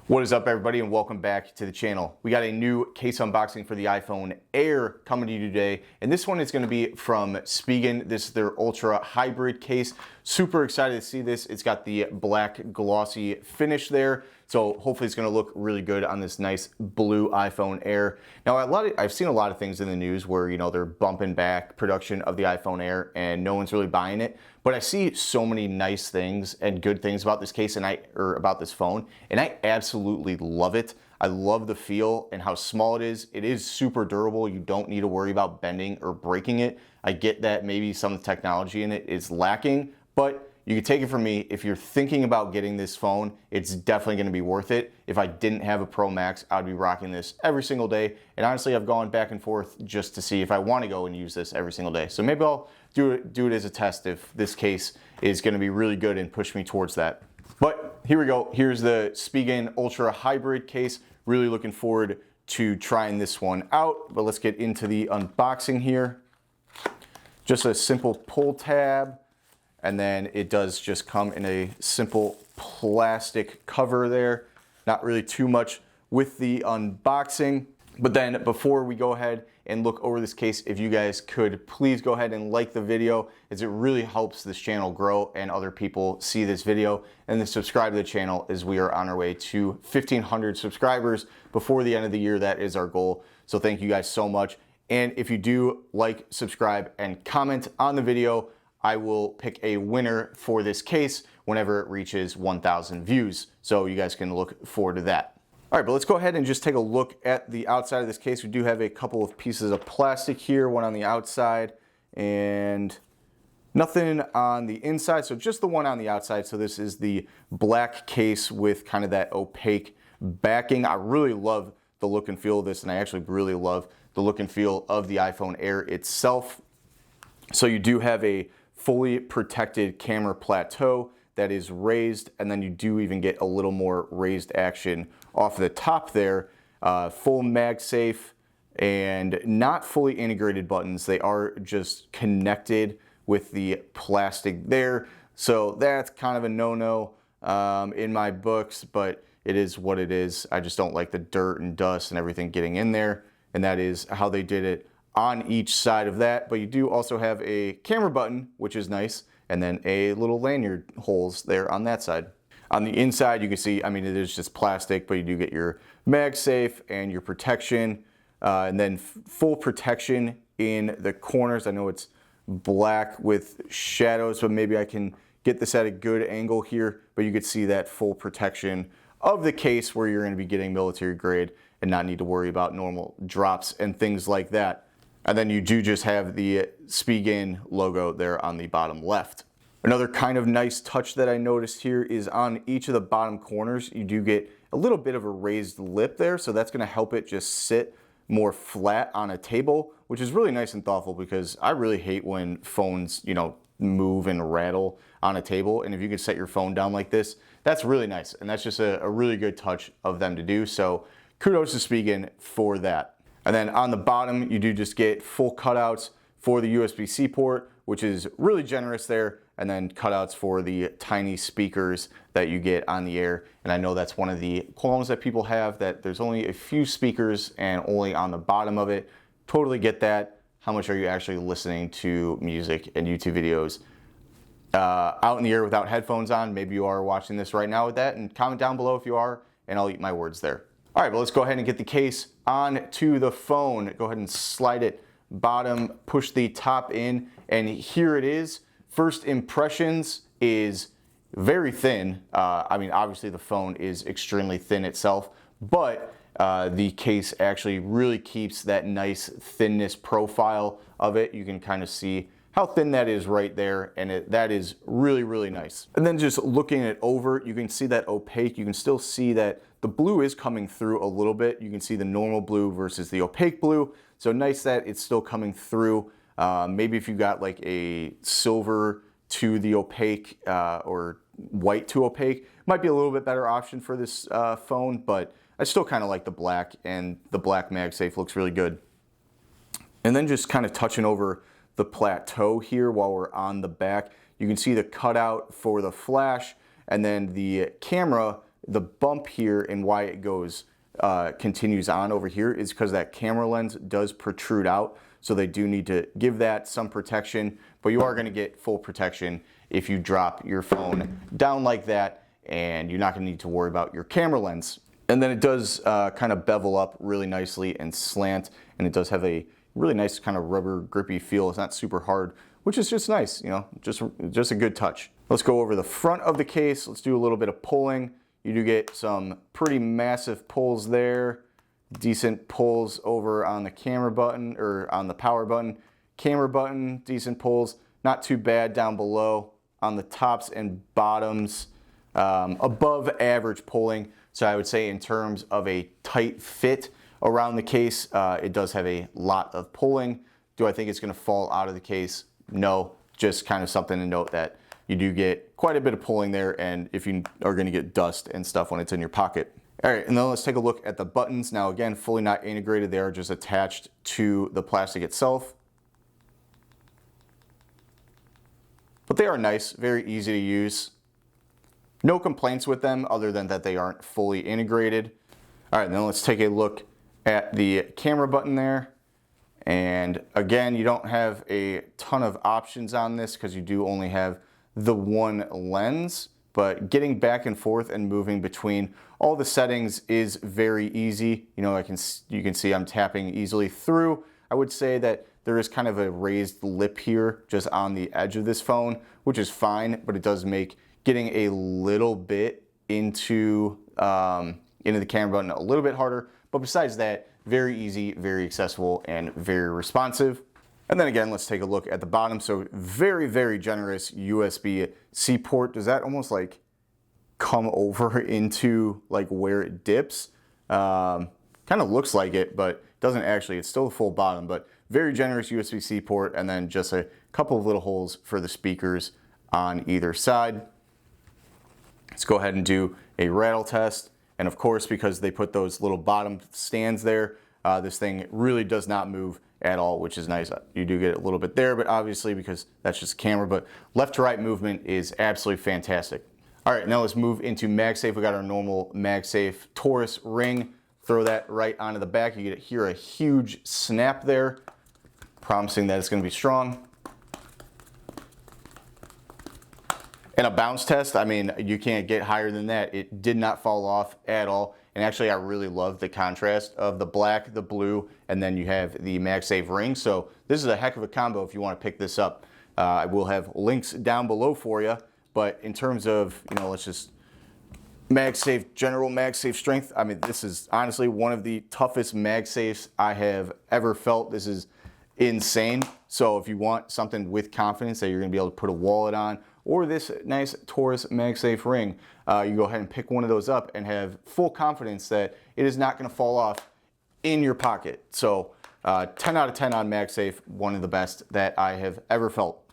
What is up, everybody, and welcome back to the channel. We got a new case unboxing for the iPhone Air coming to you today, and this one is going to be from Spigen. This is their Ultra Hybrid case. Super excited to see this. It's got the black glossy finish there, so hopefully it's going to look really good on this nice blue iPhone Air. Now, I've seen a lot of things in the news where, they're bumping back production of the iPhone Air and no one's really buying it. But I see so many nice things and good things about this case about this phone, and I absolutely love it. I love the feel and how small it is. It is super durable. You don't need to worry about bending or breaking it. I get that maybe some of the technology in it is lacking, but you can take it from me, if you're thinking about getting this phone, it's definitely going to be worth it. If I didn't have a Pro Max, I'd be rocking this every single day. And honestly, I've gone back and forth just to see if I want to go and use this every single day. So maybe I'll do it as a test if this case is going to be really good and push me towards that. But here we go. Here's the Spigen Ultra Hybrid case. Really looking forward to trying this one out. But let's get into the unboxing here. Just a simple pull tab. And then it does just come in a simple plastic cover there. Not really too much with the unboxing. But then before we go ahead and look over this case, if you guys could please go ahead and like the video, as it really helps this channel grow and other people see this video. And then subscribe to the channel, as we are on our way to 1,500 subscribers before the end of the year. That is our goal. So thank you guys so much. And if you do like, subscribe, and comment on the video, I will pick a winner for this case whenever it reaches 1,000 views. So you guys can look forward to that. All right, but let's go ahead and just take a look at the outside of this case. We do have a couple of pieces of plastic here, one on the outside and nothing on the inside. So just the one on the outside. So this is the black case with kind of that opaque backing. I really love the look and feel of this, and I actually really love the look and feel of the iPhone Air itself. So you do have a fully protected camera plateau that is raised, and then you do even get a little more raised action off the top there. Full MagSafe and not fully integrated buttons. They are just connected with the plastic there. So that's kind of a no-no in my books, but it is what it is. I just don't like the dirt and dust and everything getting in there, and that is how they did it on each side of that. But you do also have a camera button, which is nice, and then a little lanyard holes there on that side. On the inside, you can see, it is just plastic, but you do get your MagSafe and your protection, and then full protection in the corners. I know it's black with shadows, but maybe I can get this at a good angle here, but you could see that full protection of the case where you're going to be getting military grade and not need to worry about normal drops and things like that. And then you do just have the Spigen logo there on the bottom left. Another kind of nice touch that I noticed here is on each of the bottom corners, you do get a little bit of a raised lip there. So that's going to help it just sit more flat on a table, which is really nice and thoughtful, because I really hate when phones, move and rattle on a table. And if you could set your phone down like this, that's really nice. And that's just a really good touch of them to do. So kudos to Spigen for that. And then on the bottom, you do just get full cutouts for the USB-C port, which is really generous there, and then cutouts for the tiny speakers that you get on the Air. And I know that's one of the qualms that people have, that there's only a few speakers and only on the bottom of it. Totally get that. How much are you actually listening to music and YouTube videos out in the air without headphones on? Maybe you are watching this right now with that, and comment down below if you are, and I'll eat my words there. All right, well, let's go ahead and get the case onto the phone. Go ahead and slide it bottom, push the top in, and here it is. First impressions is very thin. Obviously the phone is extremely thin itself, but the case actually really keeps that nice thinness profile of it. You can kind of see how thin that is right there, and that is really, really nice. And then just looking it over, you can see that opaque. You can still see that the blue is coming through a little bit. You can see the normal blue versus the opaque blue. So nice that it's still coming through. Maybe if you got like a silver to the opaque or white to opaque, might be a little bit better option for this phone, but I still kind of like the black, and the black MagSafe looks really good. And then just kind of touching over the plateau here while we're on the back, you can see the cutout for the flash, and then the camera the bump here and why it goes continues on over here is because that camera lens does protrude out. So they do need to give that some protection, but you are going to get full protection if you drop your phone down like that, and you're not going to need to worry about your camera lens. And then it does kind of bevel up really nicely and slant, and it does have a really nice kind of rubber grippy feel. It's not super hard, which is just nice, you know, just a good touch. Let's go over the front of the case. Let's do a little bit of pulling. You do get some pretty massive pulls there. Decent pulls over on the camera button or on the power button. Camera button, decent pulls. Not too bad down below on the tops and bottoms. Above average pulling. So I would say in terms of a tight fit around the case, it does have a lot of pulling. Do I think it's going to fall out of the case? No, just kind of something to note that you do get quite a bit of pulling there, and if you are going to get dust and stuff when it's in your pocket. All right, and then let's take a look at the buttons. Now again, fully not integrated. They are just attached to the plastic itself. But they are nice, very easy to use. No complaints with them other than that they aren't fully integrated. All right, now let's take a look at the camera button there. And again, you don't have a ton of options on this because you do only have the one lens, but getting back and forth and moving between all the settings is very easy. You know, you can see I'm tapping easily through. I would say that there is kind of a raised lip here just on the edge of this phone, which is fine, but it does make getting a little bit into the camera button a little bit harder. But besides that, very easy, very accessible, and very responsive. And then again, let's take a look at the bottom. So very, very generous USB-C port. Does that almost like come over into like where it dips? Kind of looks like it, but doesn't actually. It's still the full bottom, but very generous USB-C port, and then just a couple of little holes for the speakers on either side. Let's go ahead and do a rattle test. And of course, because they put those little bottom stands there, this thing really does not move at all, which is nice. You do get a little bit there, but obviously because that's just a camera, but left to right movement is absolutely fantastic. All right, now let's move into MagSafe. We got our normal MagSafe Taurus ring. Throw that right onto the back. You get hear a huge snap there, promising that it's going to be strong. And a bounce test, I mean, you can't get higher than that. It did not fall off at all. And actually, I really love the contrast of the black, the blue, and then you have the MagSafe ring. So this is a heck of a combo if you want to pick this up. I will have links down below for you. But in terms of, you know, let's just MagSafe, general MagSafe strength. I mean, this is honestly one of the toughest MagSafes I have ever felt. This is insane. So if you want something with confidence that you're going to be able to put a wallet on, or this nice Taurus MagSafe ring, you go ahead and pick one of those up and have full confidence that it is not going to fall off in your pocket. So 10 out of 10 on MagSafe, one of the best that I have ever felt.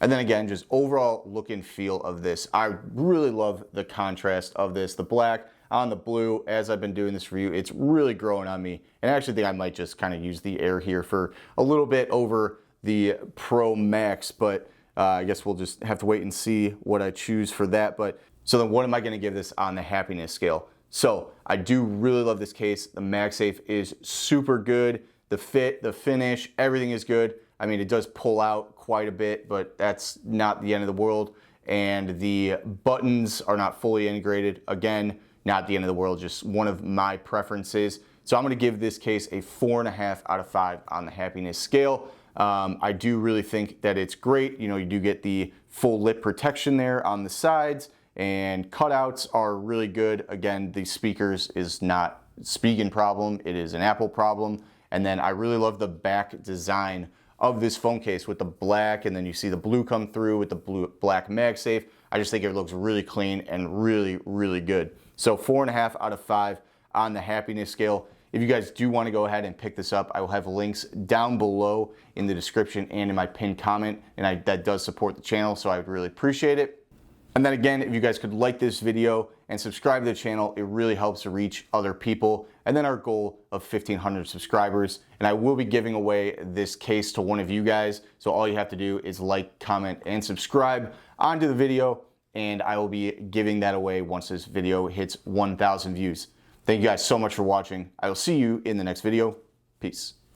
And then again, just overall look and feel of this. I really love the contrast of this. The black on the blue, as I've been doing this review, it's really growing on me. And I actually think I might just kind of use the Air here for a little bit over the Pro Max, but I guess we'll just have to wait and see what I choose for that. But so then what am I going to give this on the happiness scale? So I do really love this case. The MagSafe is super good. The fit, the finish, everything is good. I mean, it does pull out quite a bit, but that's not the end of the world. And the buttons are not fully integrated. Again, not the end of the world, just one of my preferences. So I'm going to give this case a 4.5 out of 5 on the happiness scale. I do really think that it's great. You know, you do get the full lip protection there on the sides, and cutouts are really good. Again, the speakers is not a Spigen problem, it is an Apple problem. And then I really love the back design of this phone case with the black, and then you see the blue come through with the black MagSafe. I just think it looks really clean and really, really good. So 4.5 out of 5 on the happiness scale. If you guys do want to go ahead and pick this up, I will have links down below in the description and in my pinned comment, and that does support the channel, so I would really appreciate it. And then again, if you guys could like this video and subscribe to the channel, it really helps to reach other people. And then our goal of 1,500 subscribers. And I will be giving away this case to one of you guys. So all you have to do is like, comment, and subscribe onto the video. and I will be giving that away once this video hits 1,000 views. Thank you guys so much for watching. I will see you in the next video. Peace.